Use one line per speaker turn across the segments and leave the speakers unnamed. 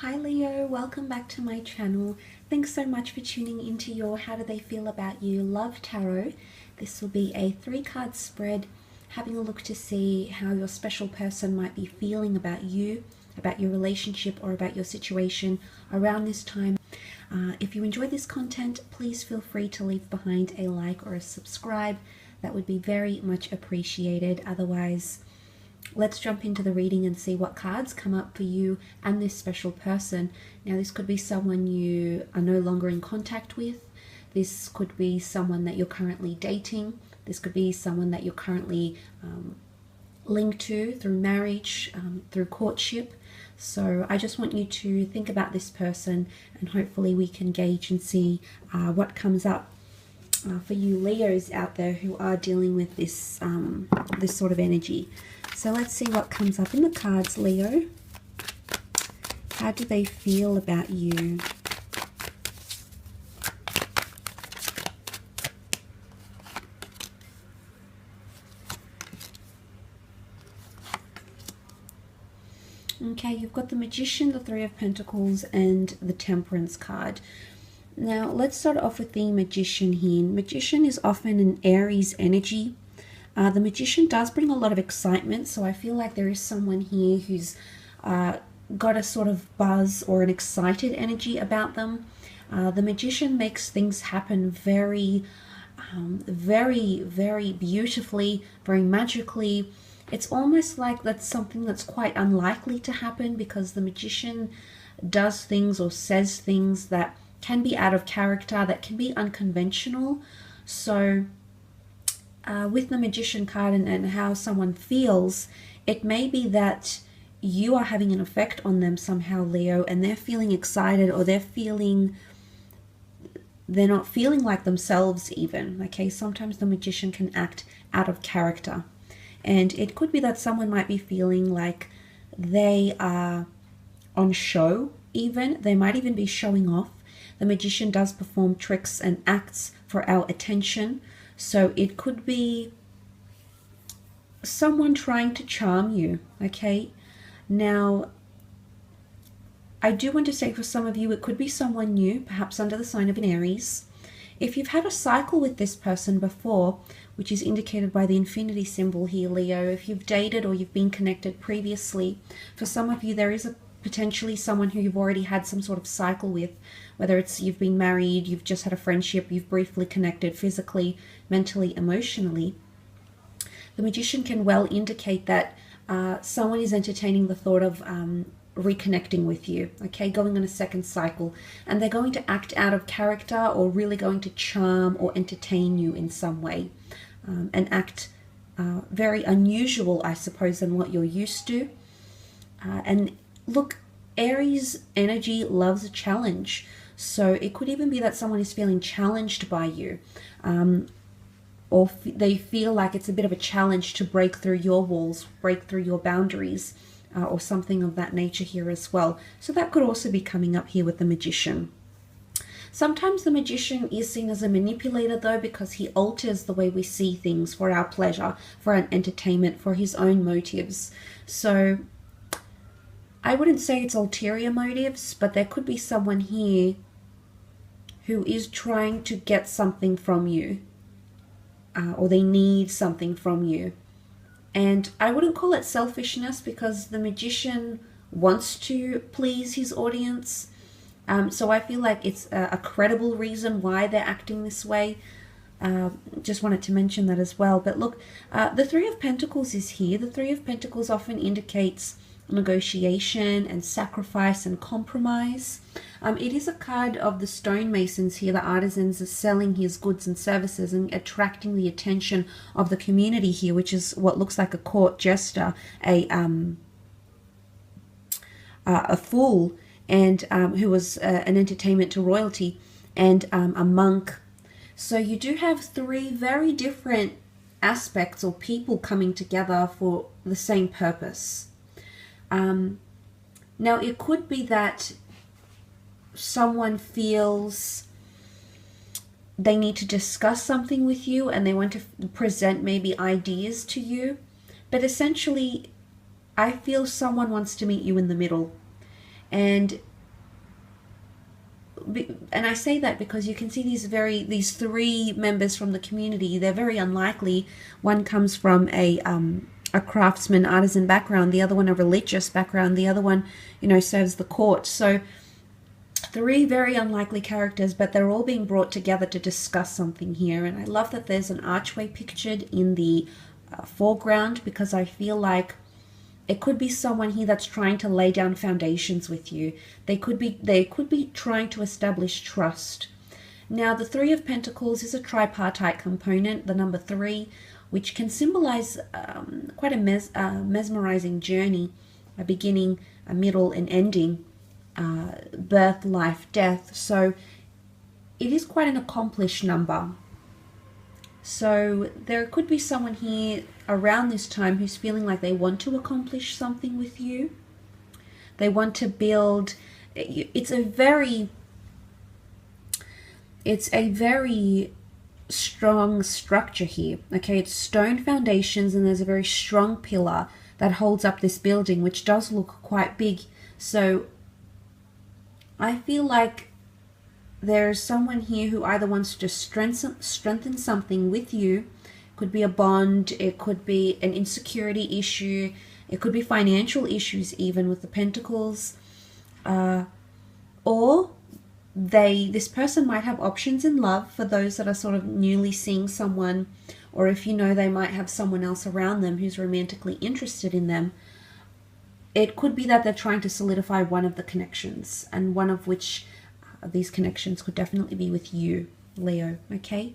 Hi Leo, welcome back to my channel. Thanks so much for tuning into your How Do They Feel About You Love Tarot. This will be a 3-card spread, having a look to see how your special person might be feeling about you, about your relationship, or about your situation around this time. If you enjoy this content, please feel free to leave behind a like or a subscribe. That would be very much appreciated. Otherwise, let's jump into the reading and see what cards come up for you and this special person. Now, this could be someone you are no longer in contact with. This could be someone that you're currently dating. This could be someone that you're currently linked to through marriage, through courtship. So I just want you to think about this person, and hopefully we can gauge and see what comes up for you Leos out there who are dealing with this this sort of energy. So let's see what comes up in the cards, Leo. How do they feel about you? Okay, you've got the Magician, the Three of Pentacles, and the Temperance card. Now, let's start off with the Magician here. Magician is often an Aries energy. The Magician does bring a lot of excitement, so I feel like there is someone here who's got a sort of buzz or an excited energy about them. The Magician makes things happen very beautifully, very magically. It's almost like that's something that's quite unlikely to happen, because the Magician does things or says things that can be out of character, that can be unconventional. So with the Magician card and how someone feels, it may be that you are having an effect on them somehow, Leo, and they're feeling excited, or they're not feeling like themselves even. Okay, sometimes the Magician can act out of character, and it could be that someone might be feeling like they are on show even. They might even be showing off. The Magician does perform tricks and acts for our attention. So it could be someone trying to charm you, okay? Now, I do want to say for some of you, it could be someone new, perhaps under the sign of an Aries. If you've had a cycle with this person before, which is indicated by the infinity symbol here, Leo, if you've dated or you've been connected previously, for some of you, there is potentially someone who you've already had some sort of cycle with, whether it's you've been married, you've just had a friendship, you've briefly connected physically, mentally, emotionally. The Magician can well indicate that someone is entertaining the thought of reconnecting with you, okay, going on a second cycle, and they're going to act out of character, or really going to charm or entertain you in some way, and act very unusual, I suppose, than what you're used to. And look, Aries energy loves a challenge. So it could even be that someone is feeling challenged by you, or they feel like it's a bit of a challenge to break through your walls, break through your boundaries, or something of that nature here as well. So that could also be coming up here with the Magician. Sometimes the Magician is seen as a manipulator, though, because he alters the way we see things for our pleasure, for our entertainment, for his own motives. So I wouldn't say it's ulterior motives, but there could be someone here who is trying to get something from you, or they need something from you. And I wouldn't call it selfishness, because the Magician wants to please his audience. So I feel like it's a credible reason why they're acting this way. Just wanted to mention that as well. But look, the Three of Pentacles is here. The Three of Pentacles often indicates negotiation and sacrifice and compromise. It is a card of the stonemasons here. The artisans are selling his goods and services and attracting the attention of the community here, which is what looks like a court jester, a fool, and who was an entertainment to royalty, and a monk. So you do have three very different aspects or people coming together for the same purpose. Now, it could be that someone feels they need to discuss something with you, and they want to present maybe ideas to you. But essentially, I feel someone wants to meet you in the middle. And and I say that because you can see these three members from the community. They're very unlikely. One comes from a craftsman, artisan background, the other one a religious background, the other one, you know, serves the court. So three very unlikely characters, but they're all being brought together to discuss something here. And I love that there's an archway pictured in the foreground, because I feel like it could be someone here that's trying to lay down foundations with you. They could be trying to establish trust. Now, the Three of Pentacles is a tripartite component, the number 3, which can symbolize quite a mesmerizing journey, a beginning, a middle, and ending, birth, life, death. So it is quite an accomplished number. So there could be someone here around this time who's feeling like they want to accomplish something with you. They want to build. It's a very strong structure here. Okay, it's stone foundations, and there's a very strong pillar that holds up this building, which does look quite big. So I feel like there's someone here who either wants to strengthen something with you. It could be a bond, it could be an insecurity issue, it could be financial issues even with the Pentacles, or this person might have options in love for those that are sort of newly seeing someone, or if you know they might have someone else around them who's romantically interested in them. It could be that they're trying to solidify one of the connections, and one of which these connections could definitely be with you, Leo, okay?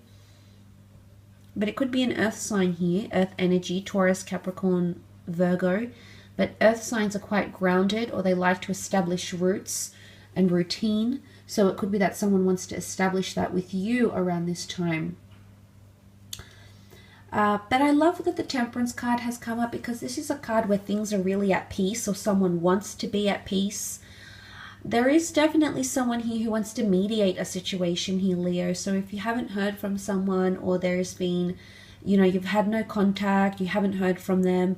But it could be an earth sign here, earth energy, Taurus, Capricorn, Virgo. But earth signs are quite grounded, or they like to establish roots and routine. So it could be that someone wants to establish that with you around this time. But I love that the Temperance card has come up, because this is a card where things are really at peace, or someone wants to be at peace. There is definitely someone here who wants to mediate a situation here, Leo. So if you haven't heard from someone, or there's been, you know, you've had no contact, you haven't heard from them,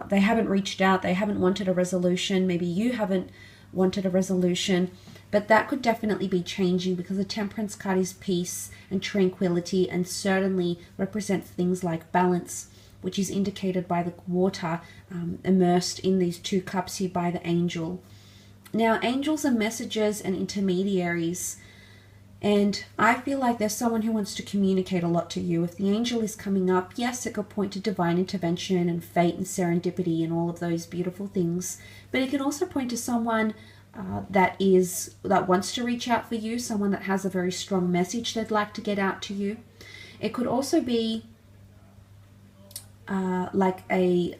they haven't reached out, they haven't wanted a resolution, maybe you haven't wanted a resolution, but that could definitely be changing, because the Temperance card is peace and tranquility, and certainly represents things like balance, which is indicated by the water immersed in these two cups here by the angel. Now, angels are messengers and intermediaries, and I feel like there's someone who wants to communicate a lot to you. If the angel is coming up, yes, it could point to divine intervention and fate and serendipity and all of those beautiful things, but it can also point to someone that wants to reach out for you, someone that has a very strong message they'd like to get out to you. It could also be like a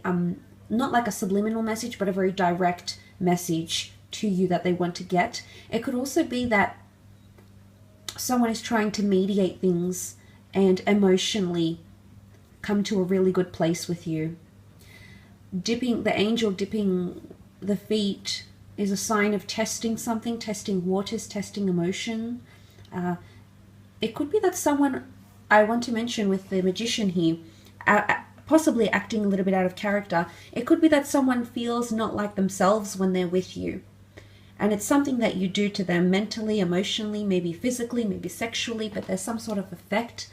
not like a subliminal message, but a very direct message to you that they want to get. It could also be that someone is trying to mediate things and emotionally come to a really good place with you. The angel dipping the feet is a sign of testing something, testing waters, testing emotion. It could be that someone, I want to mention with the Magician here, possibly acting a little bit out of character, it could be that someone feels not like themselves when they're with you. And it's something that you do to them mentally, emotionally, maybe physically, maybe sexually, but there's some sort of effect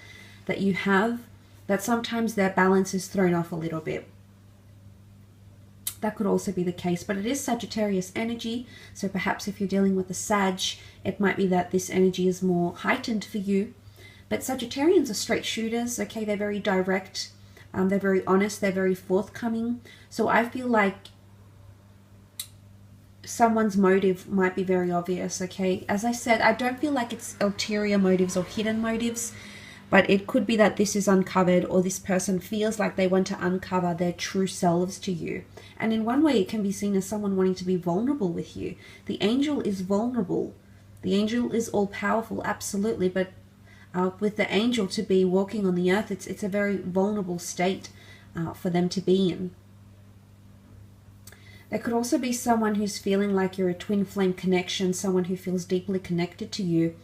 that you have that sometimes their balance is thrown off a little bit. That could also be the case, but it is Sagittarius energy, so perhaps if you're dealing with a Sag, it might be that this energy is more heightened for you. But Sagittarians are straight shooters, okay? They're very direct, they're very honest, they're very forthcoming. So I feel like someone's motive might be very obvious, okay? As I said, I don't feel like it's ulterior motives or hidden motives, but it could be that this is uncovered, or this person feels like they want to uncover their true selves to you. And in one way, it can be seen as someone wanting to be vulnerable with you. The angel is vulnerable. The angel is all-powerful, absolutely, but with the angel to be walking on the earth, it's a very vulnerable state for them to be in. There could also be someone who's feeling like you're a twin flame connection, someone who feels deeply connected to you,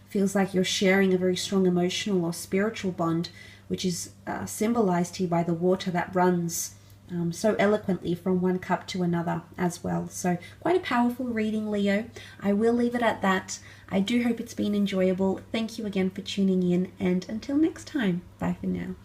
feels like you're sharing a very strong emotional or spiritual bond, which is symbolized here by the water that runs so eloquently from one cup to another as well. So quite a powerful reading, Leo. I will leave it at that. I do hope it's been enjoyable. Thank you again for tuning in, and until next time, bye for now.